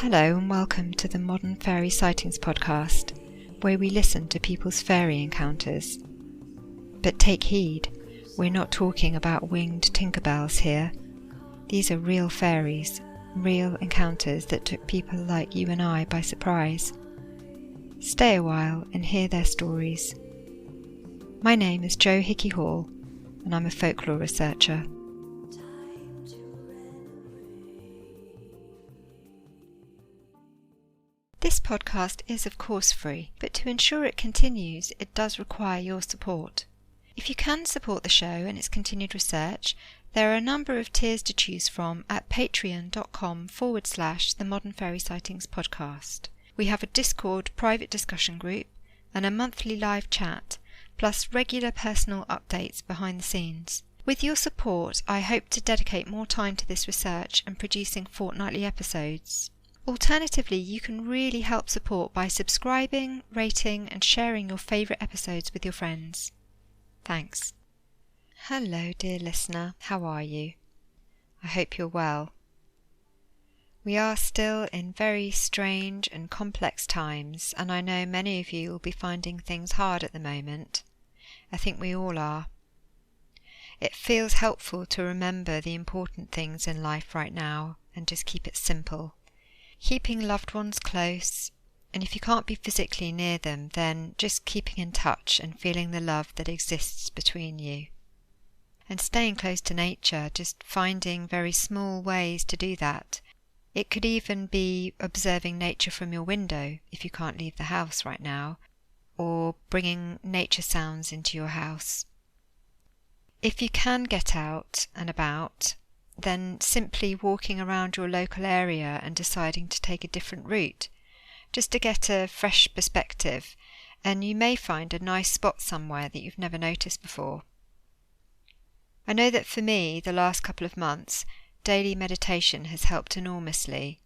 Hello and welcome to the Modern Fairy Sightings Podcast, where we listen to people's fairy encounters. But take heed, we're not talking about winged Tinkerbells here. These are real fairies, real encounters that took people like you and I by surprise. Stay a while and hear their stories. My name is Jo Hickey Hall, and I'm a folklore researcher. This podcast is of course free, but to ensure it continues, it does require your support. If you can support the show and its continued research, there are a number of tiers to choose from at patreon.com/the Modern Fairy Sightings Podcast. We have a Discord private discussion group and a monthly live chat, plus regular personal updates behind the scenes. With your support, I hope to dedicate more time to this research and producing fortnightly episodes. Alternatively, you can really help support by subscribing, rating and sharing your favourite episodes with your friends. Thanks. Hello dear listener, how are you? I hope you're well. We are still in very strange and complex times, and I know many of you will be finding things hard at the moment. I think we all are. It feels helpful to remember the important things in life right now and just keep it simple. Keeping loved ones close, and if you can't be physically near them, then just keeping in touch and feeling the love that exists between you. And staying close to nature, just finding very small ways to do that. It could even be observing nature from your window if you can't leave the house right now, or bringing nature sounds into your house. If you can get out and about, then simply walking around your local area and deciding to take a different route, just to get a fresh perspective, and you may find a nice spot somewhere that you've never noticed before. I know that for me, the last couple of months, daily meditation has helped enormously.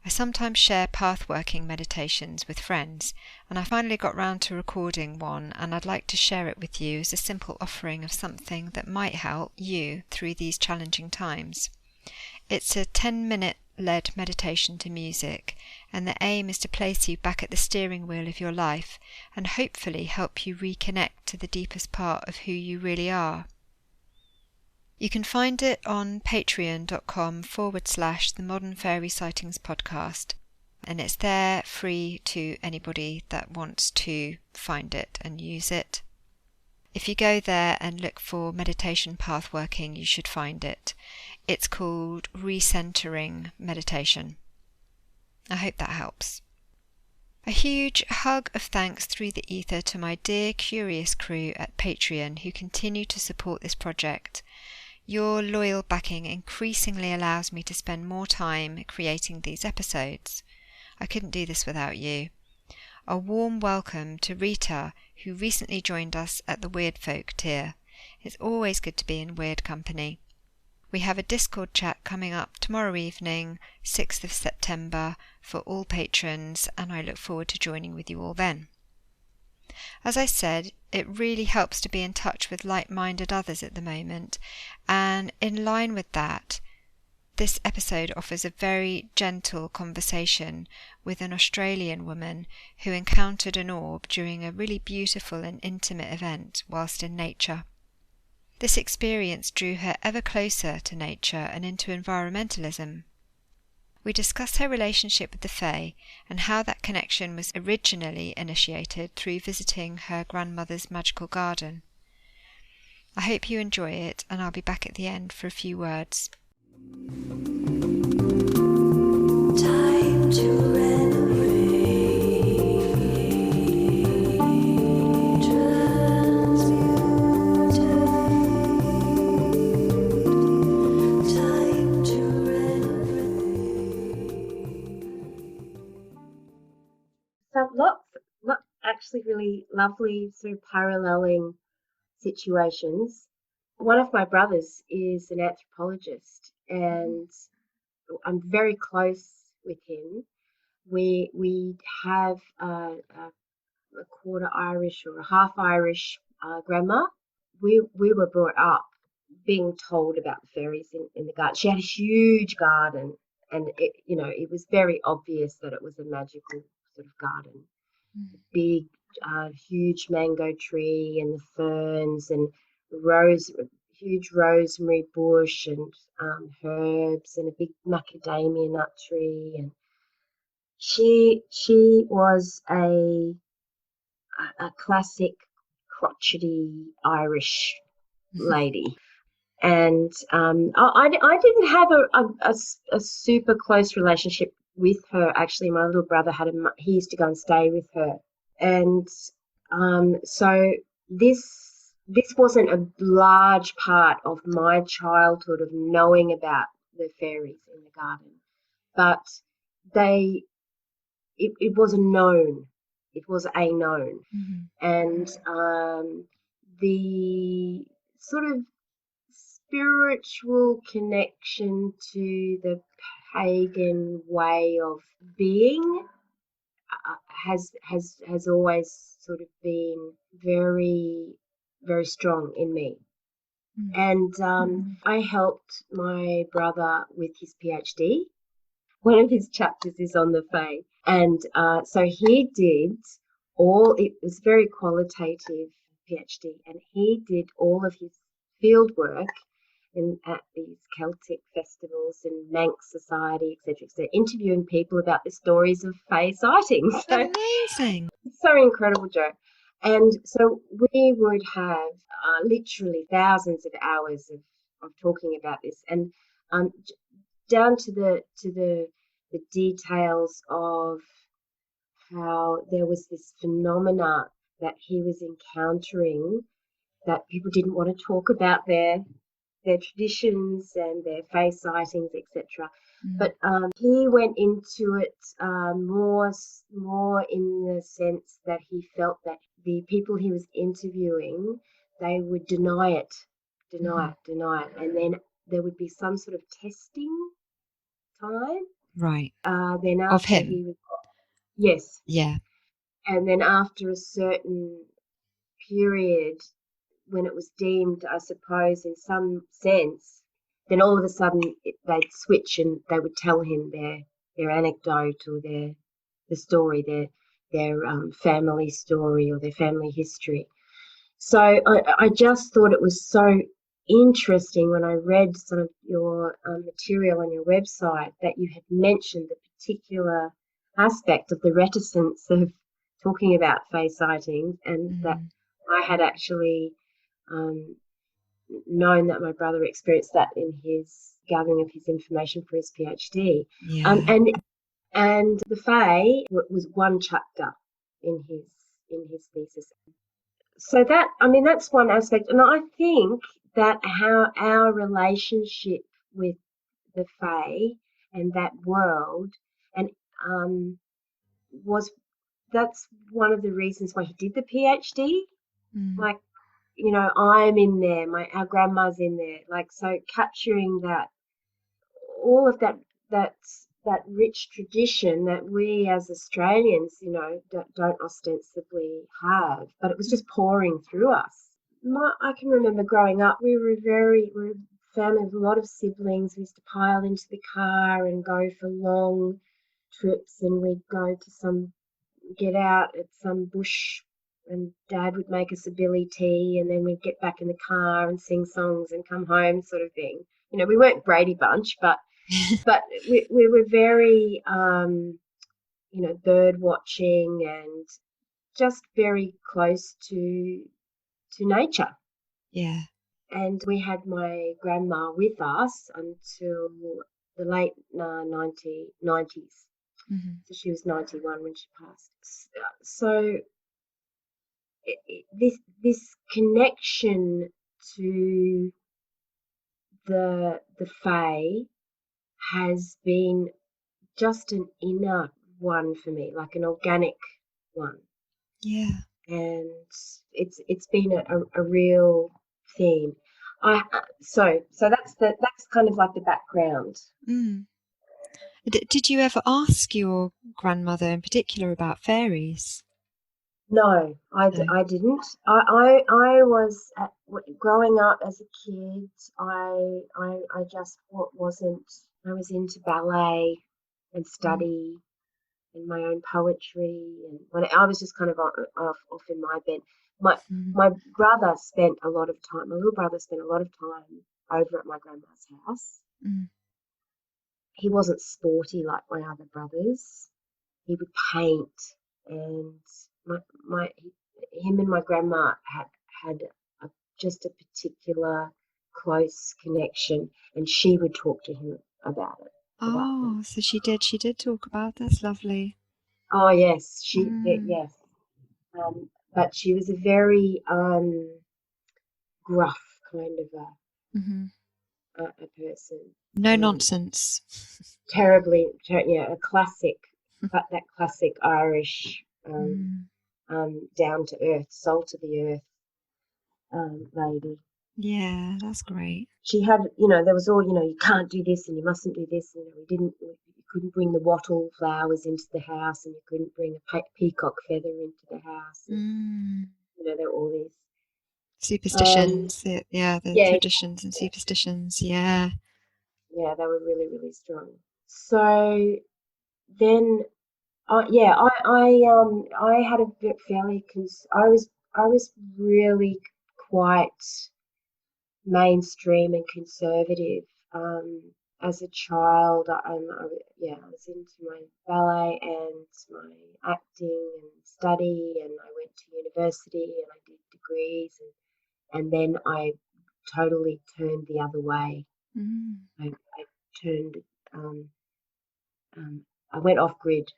I sometimes share path-working meditations with friends, and I finally got round to recording one, and I'd like to share it with you as a simple offering of something that might help you through these challenging times. It's a 10-minute led meditation to music, and the aim is to place you back at the steering wheel of your life and hopefully help you reconnect to the deepest part of who you really are. You can find it on patreon.com/the Modern Fairy Sightings Podcast, and it's there free to anybody that wants to find it and use it. If you go there and look for meditation pathworking, you should find it. It's called Recentering Meditation. I hope that helps. A huge hug of thanks through the ether to my dear curious crew at Patreon who continue to support this project. Your loyal backing increasingly allows me to spend more time creating these episodes. I couldn't do this without you. A warm welcome to Rita, who recently joined us at the Weird Folk tier. It's always good to be in weird company. We have a Discord chat coming up tomorrow evening, 6th of September, for all patrons, and I look forward to joining with you all then. As I said, it really helps to be in touch with like-minded others at the moment, and in line with that, this episode offers a very gentle conversation with an Australian woman who encountered an orb during a really beautiful and intimate event whilst in nature. This experience drew her ever closer to nature and into environmentalism. We discuss her relationship with the Fae and how that connection was originally initiated through visiting her grandmother's magical garden. I hope you enjoy it, and I'll be back at the end for a few words. Time to renovate. So lots actually really lovely sort of paralleling situations. One of my brothers is an anthropologist, and I'm very close with him. We have a quarter Irish or a half Irish grandma. We were brought up being told about the fairies in the garden. She had a huge garden, and it was very obvious that it was a magical sort of garden. Big, huge mango tree and the ferns and huge rosemary bush and herbs and a big macadamia nut tree. And she was a classic crotchety Irish lady. And I didn't have a super close relationship with her. Actually, my little brother he used to go and stay with her. And so this wasn't a large part of my childhood of knowing about the fairies in the garden, but it was a known. It was a known. And the sort of spiritual connection to the pagan way of being has always sort of been very, very strong in me. And I helped my brother with his PhD. One of his chapters is on the Fae. And so he did it was very qualitative PhD, and he did all of his field work at these Celtic festivals and Manx Society, etc., interviewing people about the stories of Fae sightings. So, amazing. So incredible, Jo. And so we would have literally thousands of hours of talking about this, and down to the details of how there was this phenomena that he was encountering that people didn't want to talk about their traditions and their Fae sightings, etc. But he went into it more in the sense that he felt that the people he was interviewing, they would deny it, and then there would be some sort of testing time. Right. Then after of him. he was, yes. Yeah. And then after a certain period, when it was deemed, I suppose, in some sense, then all of a sudden they'd switch and they would tell him their anecdote or the story, their family story or their family history. So I just thought it was so interesting when I read some of your material on your website that you had mentioned the particular aspect of the reticence of talking about Fae sightings, and that I had actually known that my brother experienced that in his gathering of his information for his PhD. Yeah. And the Fae was one chapter in his thesis. So that's one aspect, and I think that how our relationship with the Fae and that world, and that's one of the reasons why he did the PhD. Like, I'm in there, our grandma's in there, like, so capturing that, all of that rich tradition that we as Australians, don't ostensibly have, but it was just pouring through us. I can remember growing up, we were a family with a lot of siblings. We used to pile into the car and go for long trips, and we'd get out at some bush, and Dad would make us a billy tea, and then we'd get back in the car and sing songs and come home, sort of thing. We weren't Brady Bunch, but we were very, bird watching and just very close to nature. Yeah. And we had my grandma with us until the late 1990s. So she was 91 when she passed. So this connection to the Fae has been just an inner one for me, like an organic one. Yeah. And it's been a real theme. So that's kind of like the background. Did you ever ask your grandmother in particular about fairies? No, I didn't. I was growing up as a kid. I just wasn't I was into ballet and study and my own poetry, and when I was just kind of off in my bed. My brother spent a lot of time. My little brother spent a lot of time over at my grandma's house. He wasn't sporty like my other brothers. He would paint, and him and my grandma had just a particular close connection, and she would talk to him about it. Oh, so she did talk about this. Lovely. Oh yes, yes. But she was a very gruff kind of a person. No nonsense. Terribly, a classic, but that classic Irish, down to earth, salt of the earth lady. Yeah, that's great. She had, there was all, you can't do this and you mustn't do this. You couldn't bring the wattle flowers into the house, and you couldn't bring a peacock feather into the house. And, there were all these superstitions. The traditions and superstitions. Yeah. Yeah, they were really, really strong. So then, I had a fairly. I was really quite mainstream and conservative. As a child, I was into my ballet and my acting and study, and I went to university and I did degrees, and then I totally turned the other way. I turned. I went off grid,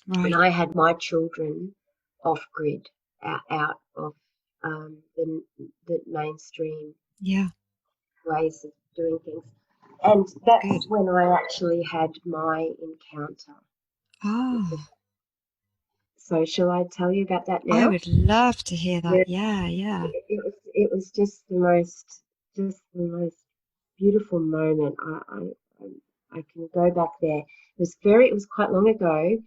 and I had my children off grid, out of the mainstream ways of doing things. And that's when I actually had my encounter. So shall I tell you about that now? I would love to hear that. Yeah. It was just the most beautiful moment. I can go back there. It was quite long ago.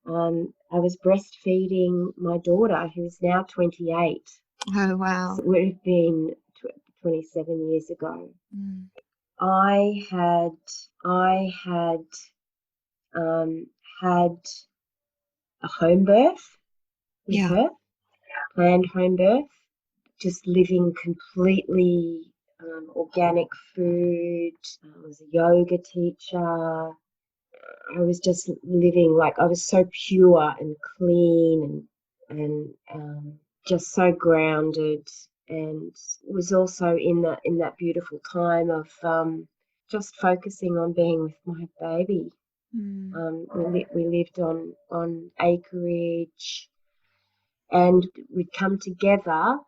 I was breastfeeding my daughter, who is now 28. Oh wow! So it would have been 27 years ago. I had had a home birth with her, planned home birth, just living completely organic food. I was a yoga teacher. I was just living like I was so pure and clean and just so grounded, and was also in that beautiful time of just focusing on being with my baby. We lived on acreage, and we'd come together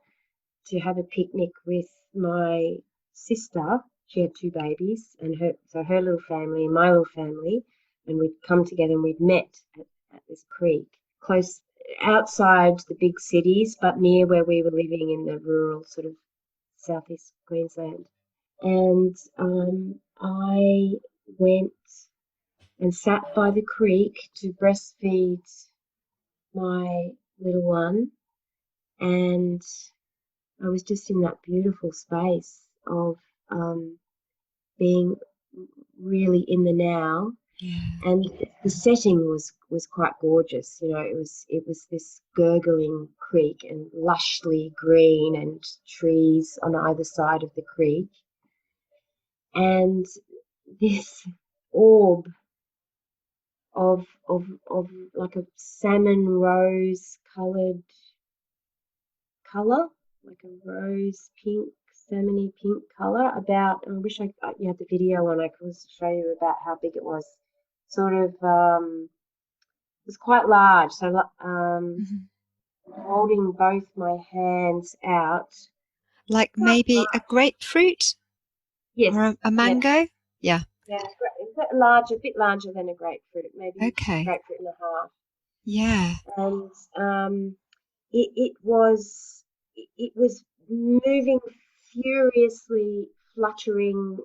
to have a picnic with my sister. She had two babies, and her little family and my little family, and we'd come together and we'd met at this creek, close outside the big cities, but near where we were living in the rural sort of southeast Queensland. And I went and sat by the creek to breastfeed my little one, and I was just in that beautiful space of being really in the now. And the setting was quite gorgeous. It was this gurgling creek and lushly green and trees on either side of the creek, and this orb of like a salmon rose coloured colour, like a rose pink, salmony pink colour. I wish you had the video on. I could show you about how big it was. Sort of, it was quite large. So, holding both my hands out, like maybe a grapefruit. Yes, or a mango. Yeah, a bit larger than a grapefruit, maybe a grapefruit and a half. Yeah, and it was moving furiously, fluttering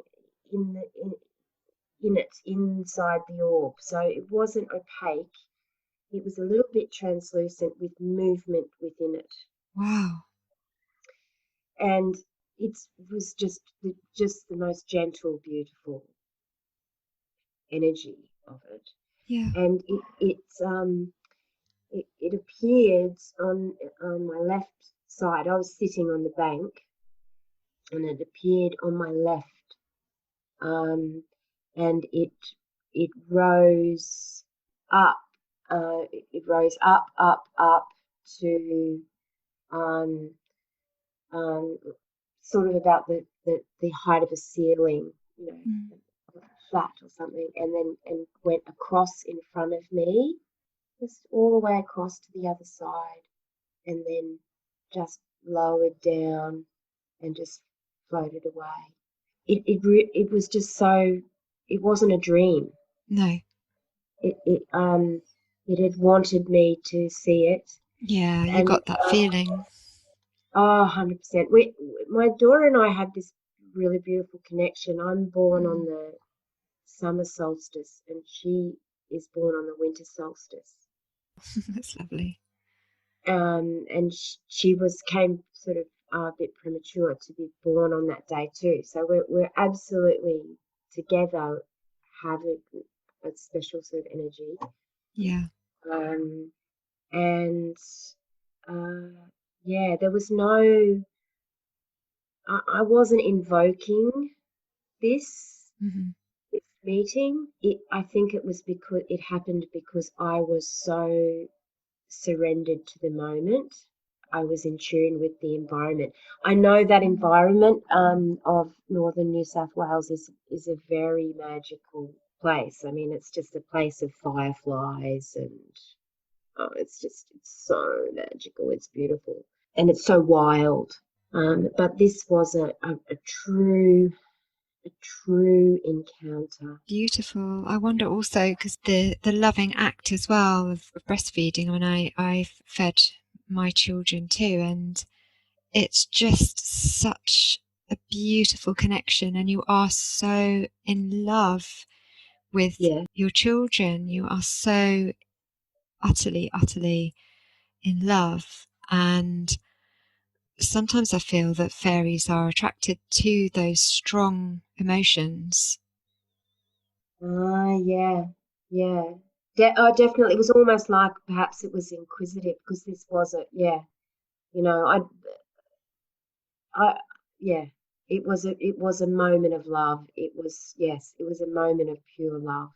inside the orb. So it wasn't opaque. It was a little bit translucent with movement within it. Wow. And it was just the most gentle, beautiful energy of it. Yeah. And it appeared on my left side. I was sitting on the bank, and it appeared on my left, and it rose up. It rose up to um, sort of about the height of a ceiling, flat or something, and went across in front of me, just all the way across to the other side, and then just lowered down and just floated away. It was just so. It wasn't a dream. No. It had wanted me to see it. Yeah, you And got that feeling. 100%. My daughter and I have this really beautiful connection. I'm born on the summer solstice, and she is born on the winter solstice. That's lovely. And she came sort of a bit premature to be born on that day too. So we're absolutely together, have a special sort of energy. Yeah. And yeah, there was no. I wasn't invoking this meeting. I think it was because it happened because I was so surrendered to the moment. I was in tune with the environment. I know that environment of northern New South Wales is a very magical place. I mean, it's just a place of fireflies, and it's so magical. It's beautiful, and it's so wild. But this was a true encounter. Beautiful. I wonder also, because the loving act as well of breastfeeding. I mean, I've fed my children too, and it's just such a beautiful connection, and you are so in love with your children. You are so utterly in love. And sometimes I feel that fairies are attracted to those strong emotions. Yeah. Definitely. It was almost like perhaps it was inquisitive, because this was it was a moment of love. It was a moment of pure love.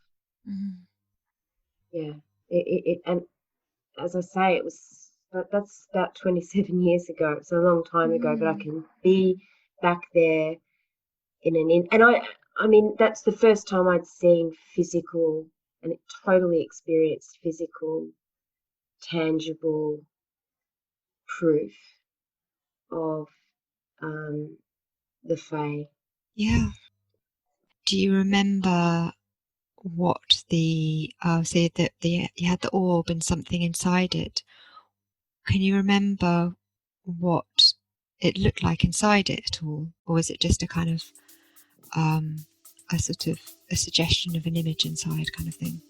Yeah. And as I say, that's about 27 years ago. It's a long time ago, but I can be back there and I mean, that's the first time I'd seen physical, and it totally experienced physical, tangible proof of the Fae. Yeah. Do you remember what you had the orb and something inside it? Can you remember what it looked like inside it at all, or was it just a kind of a sort of a suggestion of an image inside kind of thing?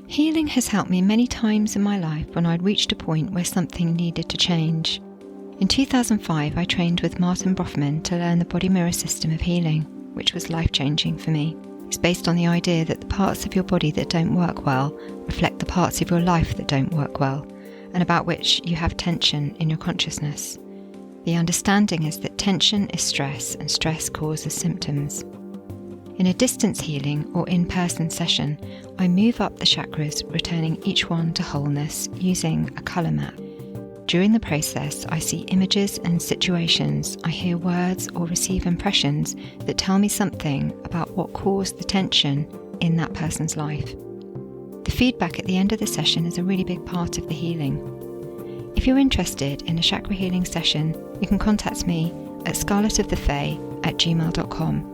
Healing has helped me many times in my life when I'd reached a point where something needed to change. In 2005, I trained with Martin Brofman to learn the body mirror system of healing, which was life-changing for me. It's based on the idea that the parts of your body that don't work well reflect the parts of your life that don't work well, and about which you have tension in your consciousness. The understanding is that tension is stress, and stress causes symptoms. In a distance healing or in-person session, I move up the chakras, returning each one to wholeness using a colour map. During the process, I see images and situations, I hear words or receive impressions that tell me something about what caused the tension in that person's life. The feedback at the end of the session is a really big part of the healing. If you're interested in a chakra healing session, you can contact me at scarletofthefae@gmail.com.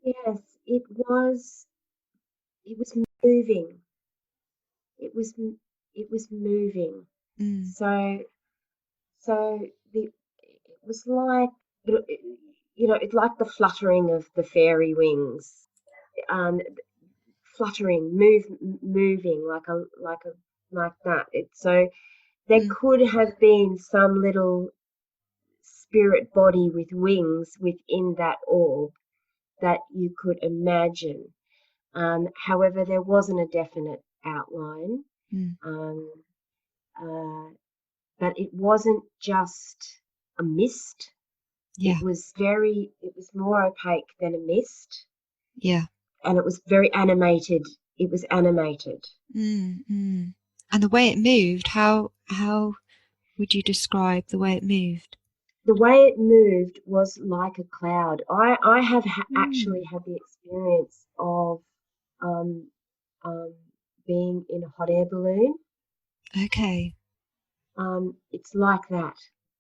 Yes, it was moving. It was moving. So it was like, it's like the fluttering of the fairy wings, fluttering, moving like a like that. So there could have been some little spirit body with wings within that orb that you could imagine. However, there wasn't a definite outline. But it wasn't just a mist. Yeah. It was more opaque than a mist. Yeah. And it was very animated. It was animated. And the way it moved, how would you describe the way it moved? The way it moved was like a cloud. I have actually had the experience of being in a hot air balloon. Okay. It's like that.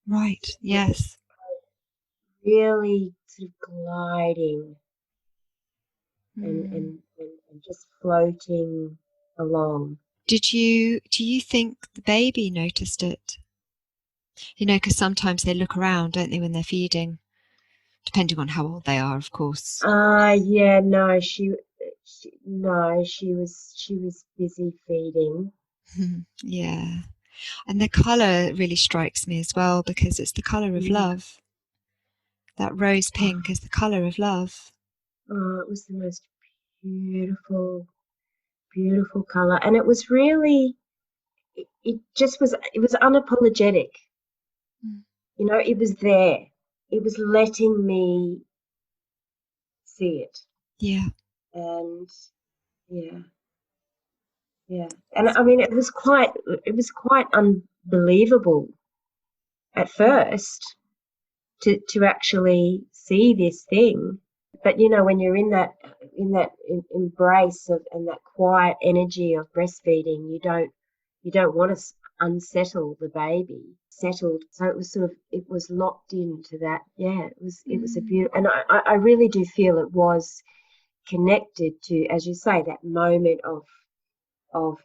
Right. Yes. Really sort of gliding and just floating along. Do you think the baby noticed it? You know, because sometimes they look around, don't they, when they're feeding, depending on how old they are, of course. Yeah, no, she was busy feeding. Yeah. And the colour really strikes me as well, because it's the colour of love. That rose pink is the colour of love. Oh, it was the most beautiful, beautiful colour. And it was really, it was unapologetic. You know, it was there. It was letting me see it. Yeah. And yeah. And I mean, it was quite unbelievable at first to actually see this thing. But you know, when you're in that embrace of and that quiet energy of breastfeeding, you don't want to unsettle the baby. Settled, so it was locked into that. Yeah, it was a beautiful, and I really do feel it was connected to, as you say, that moment of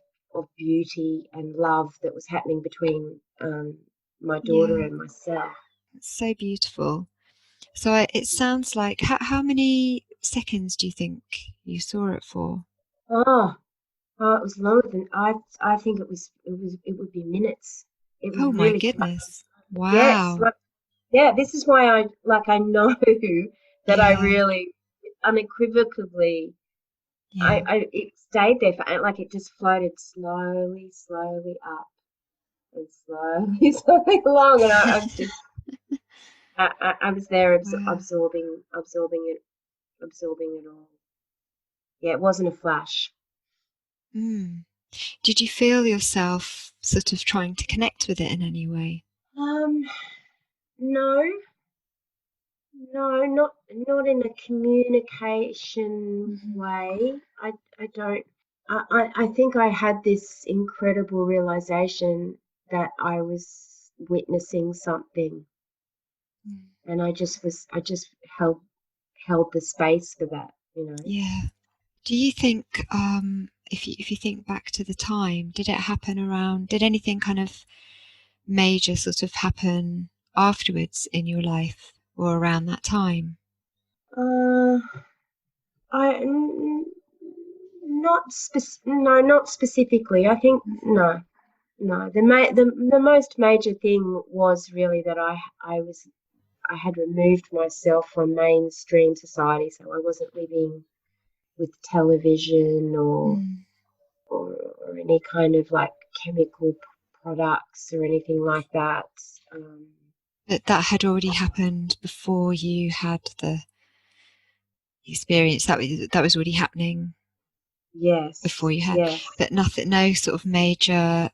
beauty and love that was happening between my daughter and myself. It's so beautiful. So it sounds like, how many seconds do you think you saw it for? Oh, it was longer than I think it would be minutes. It was Oh my really goodness! yes, Wow. this is why I know that I really unequivocally it stayed there for like it just floated slowly up and slowly along, and I was just I was there absorbing it all. Yeah, it wasn't a flash. Did you feel yourself sort of trying to connect with it in any way? No, not in a communication way. I don't. I think I had this incredible realization that I was witnessing something, and I just held the space for that, you know. Yeah. Do you think, if you think back to the time, did anything kind of major sort of happen afterwards in your life or around that time? Not specifically. I think no. The most major thing was really that I had removed myself from mainstream society, so I wasn't living with television or any kind of like chemical products or anything like that. That had already happened before you had the experience. That was already happening. Yes. Before you had, yes. But nothing, no sort of major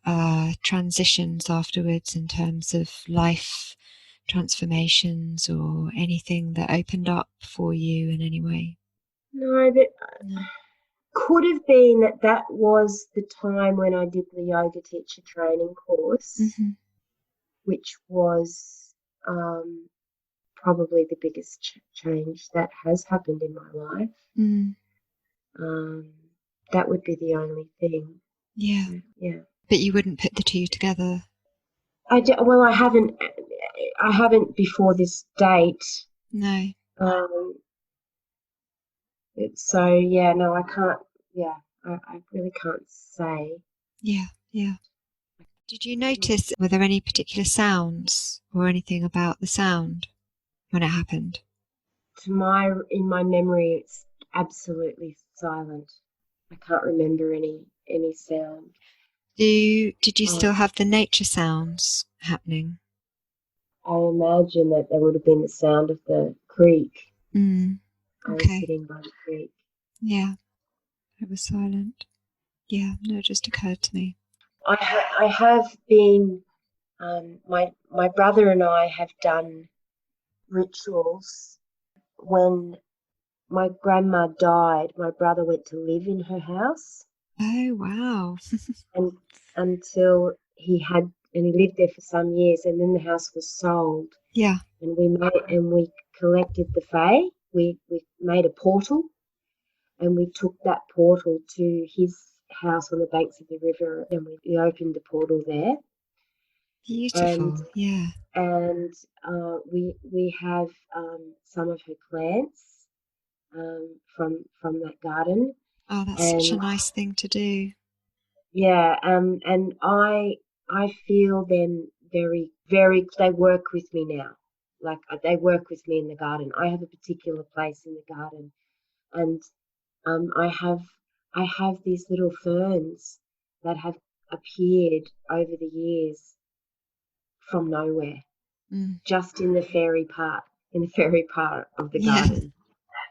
transitions afterwards in terms of life transformations or anything that opened up for you in any way. No, but could have been that was the time when I did the yoga teacher training course, which was probably the biggest change that has happened in my life. That would be the only thing. Yeah. But you wouldn't put the two together? I haven't before this date. No. So yeah, no, I can't. Yeah, I really can't say. Yeah. Yeah. Did you notice, were there any particular sounds or anything about the sound when it happened? In my memory, it's absolutely silent. I can't remember any sound. Did you still have the nature sounds happening? I imagine that there would have been the sound of the creek. I was Okay. sitting by the creek. Yeah, it was silent. Yeah, no, it just occurred to me. I have been, my brother and I have done rituals. When my grandma died, my brother went to live in her house, Oh, wow. and until he lived there for some years, and then the house was sold. Yeah. And we collected the fae. We made a portal, and we took that portal to his house on the banks of the river, and we opened the portal there. And Beautiful. Yeah. we have some of her plants from that garden. Oh, that's such And a nice thing to do. yeah, and I feel them very, very. They work with me now. Like they work with me in the garden. I have a particular place in the garden, and I have these little ferns that have appeared over the years from nowhere, just in the fairy part of the Yeah. garden,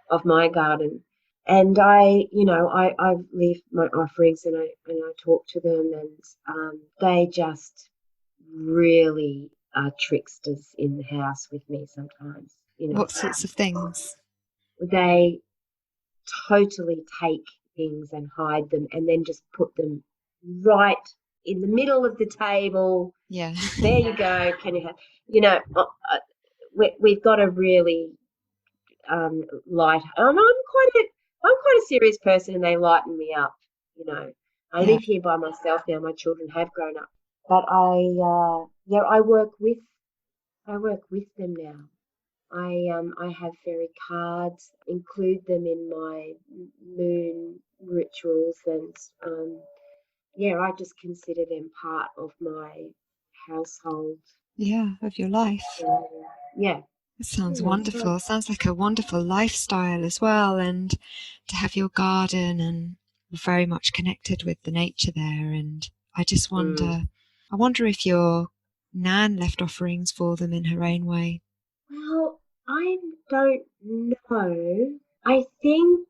of my garden. And I leave my offerings, and I talk to them, and they just really are tricksters in the house with me sometimes. What sorts of things? They totally take things and hide them, and then just put them right in the middle of the table. Yeah. There you go. Can you have, you know, we've got a really light. I'm quite a serious person, and they lighten me up. I Yeah. live here by myself now. My children have grown up, but I work with them now. I have fairy cards, include them in my moon rituals, and I just consider them part of my household. Yeah, of your life. Yeah, It sounds so wonderful. It sounds like a wonderful lifestyle as well. And to have your garden and very much connected with the nature there. And I just I wonder if your Nan left offerings for them in her own way. well, I don't know. I think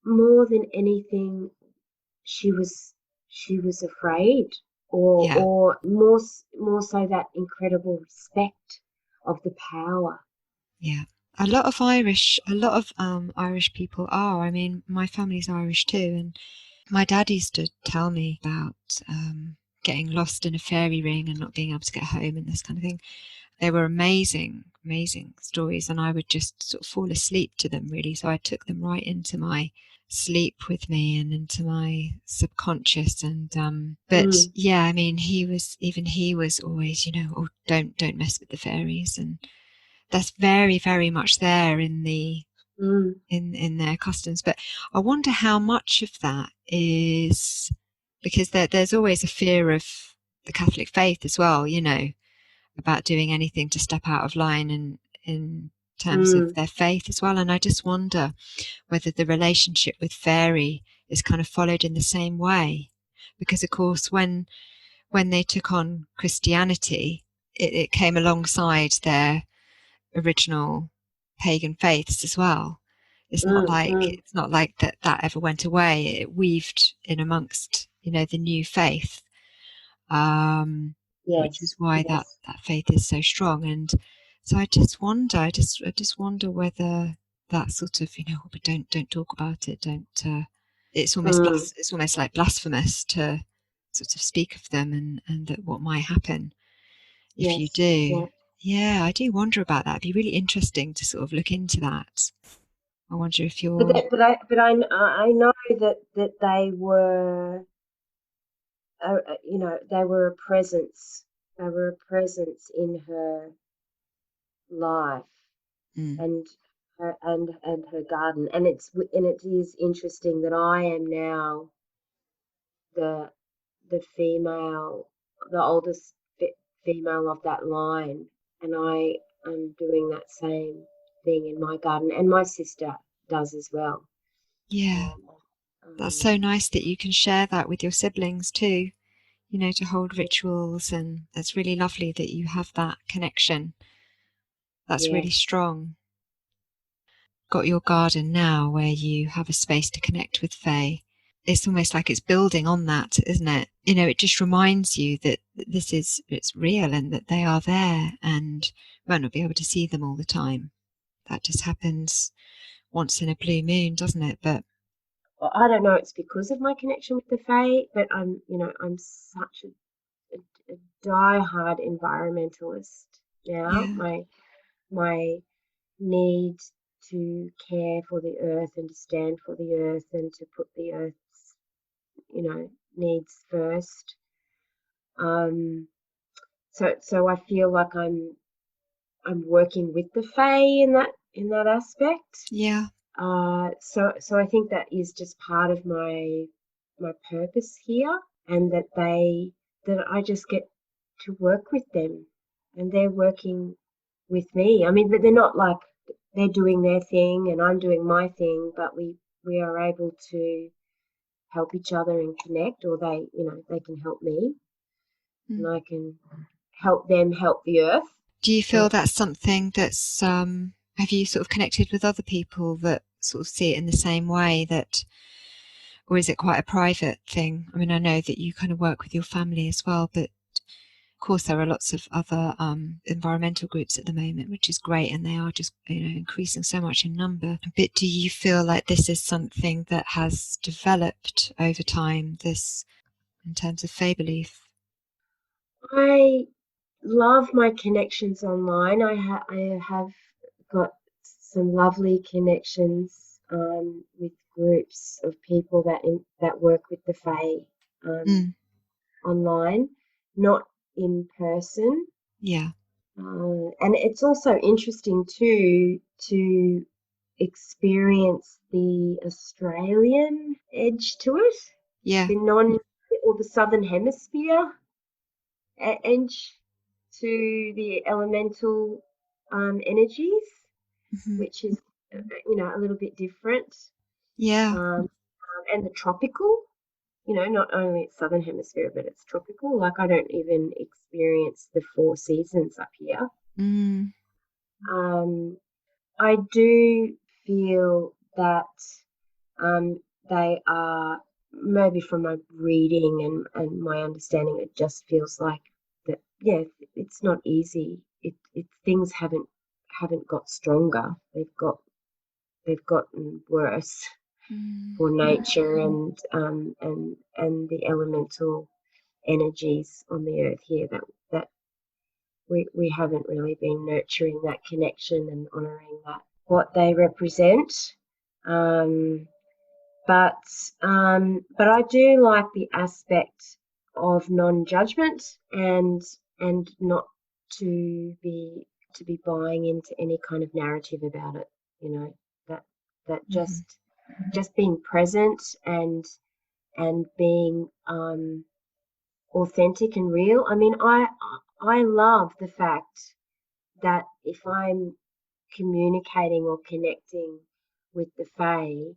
more than anything, she was afraid, Yeah. or more so that incredible respect of the power. Yeah. A lot of Irish people are. I mean, my family's Irish too. And my dad used to tell me about getting lost in a fairy ring and not being able to get home and this kind of thing. They were amazing, amazing stories, and I would just sort of fall asleep to them, really. So I took them right into my sleep with me and into my subconscious. And but yeah, I mean, he was always, oh, don't mess with the fairies, and that's very, very much there in the in their customs. But I wonder how much of that is because there's always a fear of the Catholic faith as well, about doing anything to step out of line in terms of their faith as well. And I just wonder whether the relationship with fairy is kind of followed in the same way. Because of course when they took on Christianity, it came alongside their original pagan faiths as well. It's not like that ever went away. It weaved in amongst, the new faith, which is Yes, why that yes. faith is so strong. And so I just wonder whether that sort of, but don't talk about it. Don't. It's almost like blasphemous to sort of speak of them and that what might happen if you Yes, do. yeah. Yeah, I do wonder about that. It'd be really interesting to sort of look into that. I wonder if But you're. that, but I know that they were, they were a presence. They were a presence in her life, Mm, and her garden. And it is interesting that I am now the the female, the oldest female of that line, and I am doing that same thing in my garden, and my sister does as well. Yeah. That's so nice that you can share that with your siblings too, to hold rituals, and it's really lovely that you have that connection. That's really strong. Got your garden now where you have a space to connect with Fae. It's almost like it's building on that, isn't it? It just reminds you that it's real and that they are there, and you might not be able to see them all the time. That just happens once in a blue moon, doesn't it? But I don't know, it's because of my connection with the Fae, but I'm such a die-hard environmentalist now. Yeah. My need to care for the earth and to stand for the earth and to put the earth's, needs first. So I feel like I'm working with the Fae in that aspect. Yeah. So I think that is just part of my purpose here, and that I just get to work with them, and they're working with me. I mean, but they're not like they're doing their thing and I'm doing my thing, but we are able to help each other and connect, or they can help me, and I can help them help the earth. Do you feel that's something that's have you sort of connected with other people that sort of see it in the same way, or is it quite a private thing? I mean, I know that you kind of work with your family as well, but of course there are lots of other environmental groups at the moment, which is great, and they are just increasing so much in number. But do you feel like this is something that has developed over time, this in terms of fae belief? I love my connections online. I have got some lovely connections with groups of people that work with the Fae online, not in person. Yeah. And it's also interesting too to experience the Australian edge to it. Yeah. The Southern Hemisphere edge to the elemental energies, which is a little bit different. Yeah. And the tropical, not only it's Southern Hemisphere, but it's tropical. Like, I don't even experience the 4 seasons up here. I do feel that they are, maybe from my reading and my understanding, it just feels like that, it's not easy. Things haven't got stronger. They've gotten worse for nature and the elemental energies on the earth here, that we haven't really been nurturing that connection and honouring what they represent. But I do like the aspect of non-judgment and not to be buying into any kind of narrative about it. That just being present and being authentic and real. I mean, I love the fact that if I'm communicating or connecting with the Fae,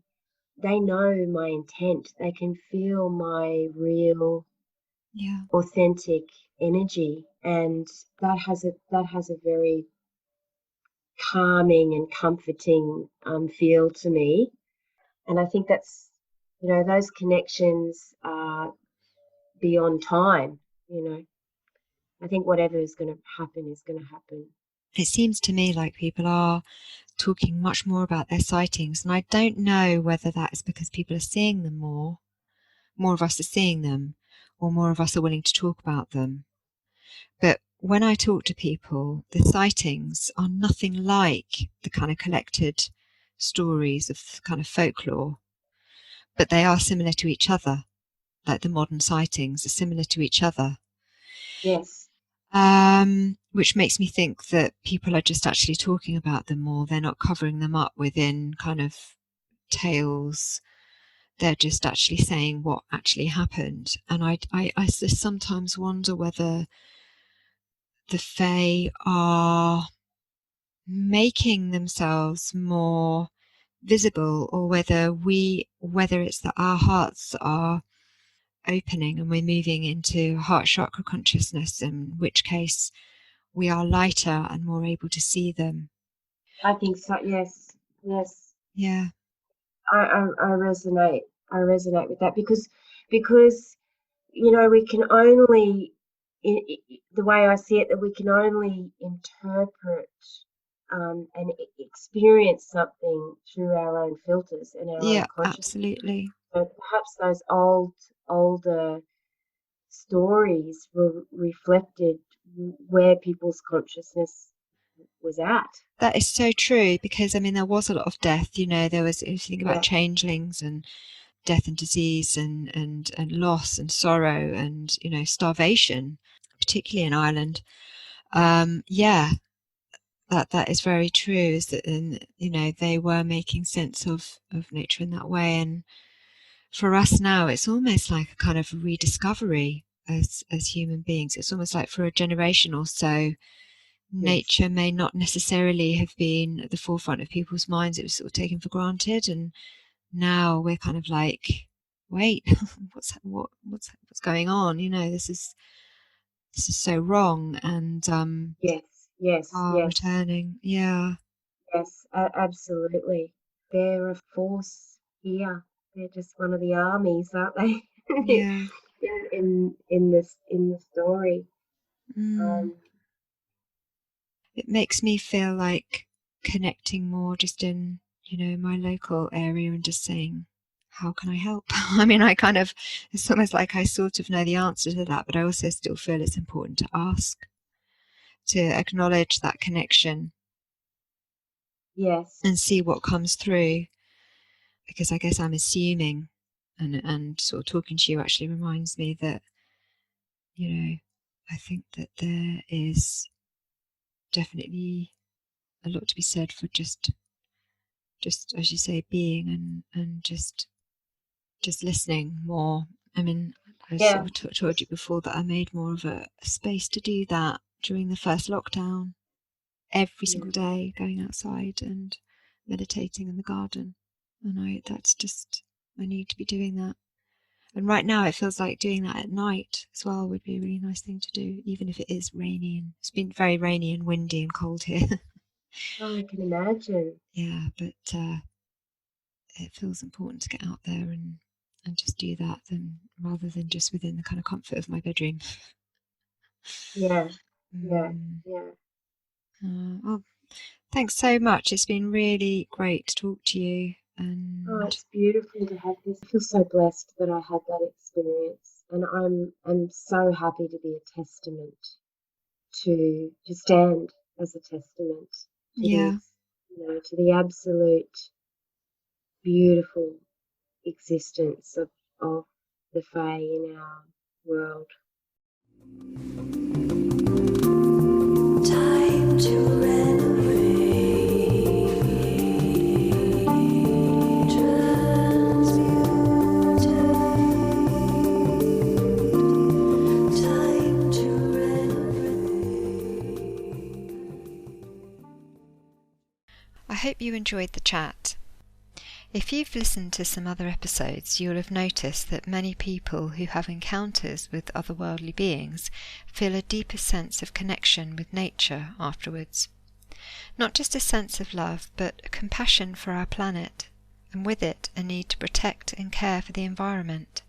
they know my intent. They can feel my real, authentic energy, and that has a very calming and comforting feel to me. And I think that's, those connections are beyond time. I think whatever is going to happen is going to happen. It seems to me like people are talking much more about their sightings, and I don't know whether that is because people are seeing them more of us are seeing them, or more of us are willing to talk about them. But when I talk to people, the sightings are nothing like the kind of collected stories of kind of folklore, but they are similar to each other. Like the modern sightings are similar to each other. Yes. Which makes me think that people are just actually talking about them more. They're not covering them up within kind of tales They're just actually saying what actually happened. And I just sometimes wonder whether the Fae are making themselves more visible, or whether it's that our hearts are opening and we're moving into heart chakra consciousness, in which case we are lighter and more able to see them. I think so. Yes. Yeah. I resonate. I resonate with that because we can only, the way I see it, that we can only interpret and experience something through our own filters and our own Yeah, consciousness. absolutely. So perhaps those older stories were reflected where people's consciousness was at. That is so true, because I mean there was a lot of death. There was, if you think about changelings and death and disease and loss and sorrow and starvation, particularly in Ireland. That is very true. Is that they were making sense of nature in that way, and for us now it's almost like a kind of rediscovery as human beings. It's almost like for a generation or so, nature may not necessarily have been at the forefront of people's minds. It was sort of taken for granted, and now we're kind of like, wait, what's going on? This is so wrong, and yes, returning. Yes, absolutely. They're a force here. They're just one of the armies, aren't they? Yeah. in the story. It makes me feel like connecting more just in my local area and just saying, how can I help? I mean, it's almost like I sort of know the answer to that, but I also still feel it's important to ask, to acknowledge that connection. Yes. And see what comes through, because I guess I'm assuming, and sort of talking to you actually reminds me that I think that there is definitely a lot to be said for just as you say, being and just listening more. I mean, I sort of told you before that I made more of a space to do that during the first lockdown, every single day, going outside and meditating in the garden. And I need to be doing that. And right now it feels like doing that at night as well would be a really nice thing to do, even if it is rainy. And it's been very rainy and windy and cold here. Oh, I can imagine. Yeah, but it feels important to get out there and just do that, rather than just within the kind of comfort of my bedroom. Yeah. Well, thanks so much. It's been really great to talk to you. And it's beautiful to have this. I feel so blessed that I had that experience, and I'm so happy to be a testament to stand as a testament to this, to the absolute beautiful existence of the Fae in our world. Time to I hope you enjoyed the chat. If you've listened to some other episodes, you'll have noticed that many people who have encounters with otherworldly beings feel a deeper sense of connection with nature afterwards. Not just a sense of love, but a compassion for our planet, and with it a need to protect and care for the environment.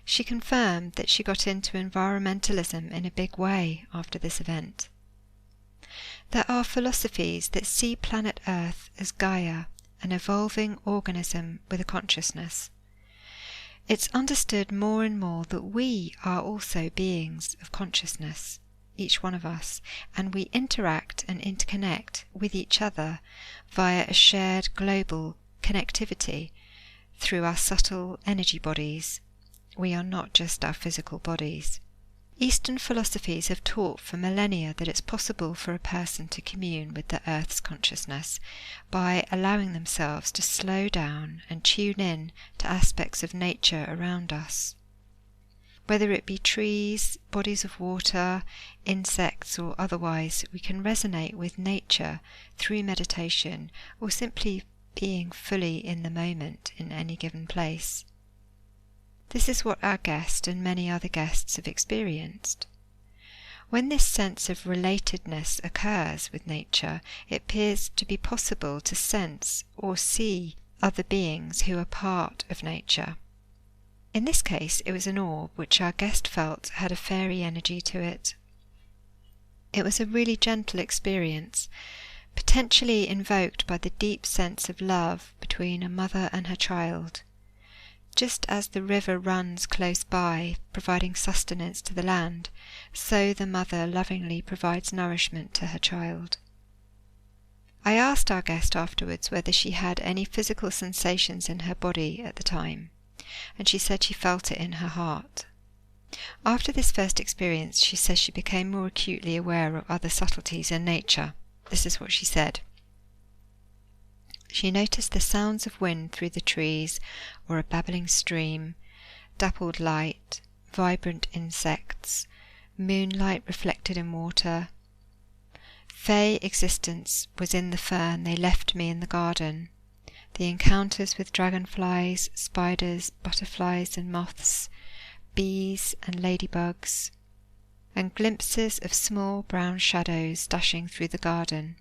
She confirmed that she got into environmentalism in a big way after this event. There are philosophies that see planet Earth as Gaia, an evolving organism with a consciousness. It's understood more and more that we are also beings of consciousness, each one of us, and we interact and interconnect with each other via a shared global connectivity through our subtle energy bodies. We are not just our physical bodies. Eastern philosophies have taught for millennia that it's possible for a person to commune with the Earth's consciousness by allowing themselves to slow down and tune in to aspects of nature around us. Whether it be trees, bodies of water, insects or otherwise, we can resonate with nature through meditation or simply being fully in the moment in any given place. This is what our guest and many other guests have experienced. When this sense of relatedness occurs with nature, it appears to be possible to sense or see other beings who are part of nature. In this case, it was an orb which our guest felt had a fairy energy to it. It was a really gentle experience, potentially invoked by the deep sense of love between a mother and her child. Just as the river runs close by, providing sustenance to the land, so the mother lovingly provides nourishment to her child. I asked our guest afterwards whether she had any physical sensations in her body at the time, and she said she felt it in her heart. After this first experience, she says she became more acutely aware of other subtleties in nature. This is what she said. She noticed the sounds of wind through the trees, or a babbling stream, dappled light, vibrant insects, moonlight reflected in water. Fey existence was in the fern they left me in the garden, the encounters with dragonflies, spiders, butterflies and moths, bees and ladybugs, and glimpses of small brown shadows dashing through the garden.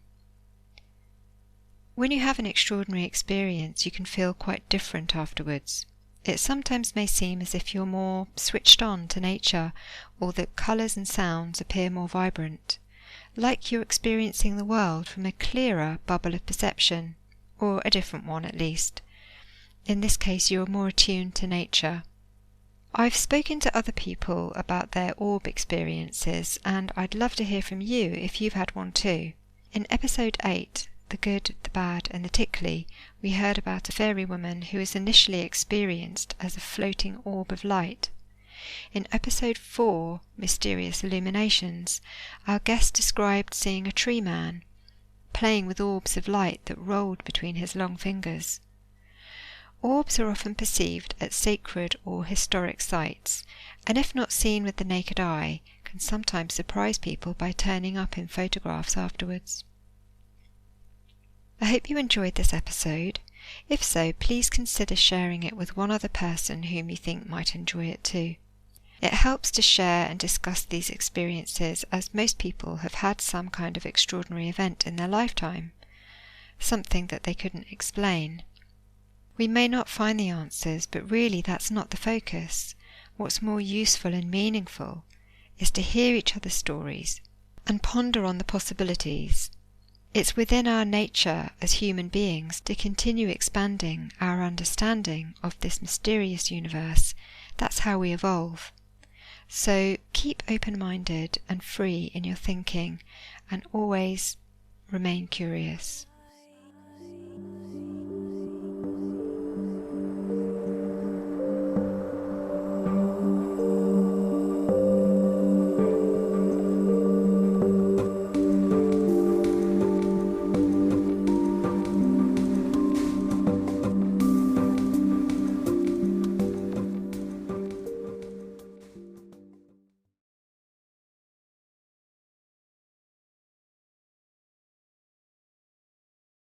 When you have an extraordinary experience, you can feel quite different afterwards. It sometimes may seem as if you're more switched on to nature, or that colours and sounds appear more vibrant, like you're experiencing the world from a clearer bubble of perception, or a different one at least. In this case, you're more attuned to nature. I've spoken to other people about their orb experiences, and I'd love to hear from you if you've had one too. In episode 8, The Good, the Bad and the Tickly, we heard about a fairy woman who was initially experienced as a floating orb of light. In episode 4, Mysterious Illuminations, our guest described seeing a tree man, playing with orbs of light that rolled between his long fingers. Orbs are often perceived at sacred or historic sites, and if not seen with the naked eye, can sometimes surprise people by turning up in photographs afterwards. I hope you enjoyed this episode. If so, please consider sharing it with one other person whom you think might enjoy it too. It helps to share and discuss these experiences, as most people have had some kind of extraordinary event in their lifetime, something that they couldn't explain. We may not find the answers, but really that's not the focus. What's more useful and meaningful is to hear each other's stories and ponder on the possibilities. It's within our nature as human beings to continue expanding our understanding of this mysterious universe. That's how we evolve. So keep open-minded and free in your thinking, and always remain curious.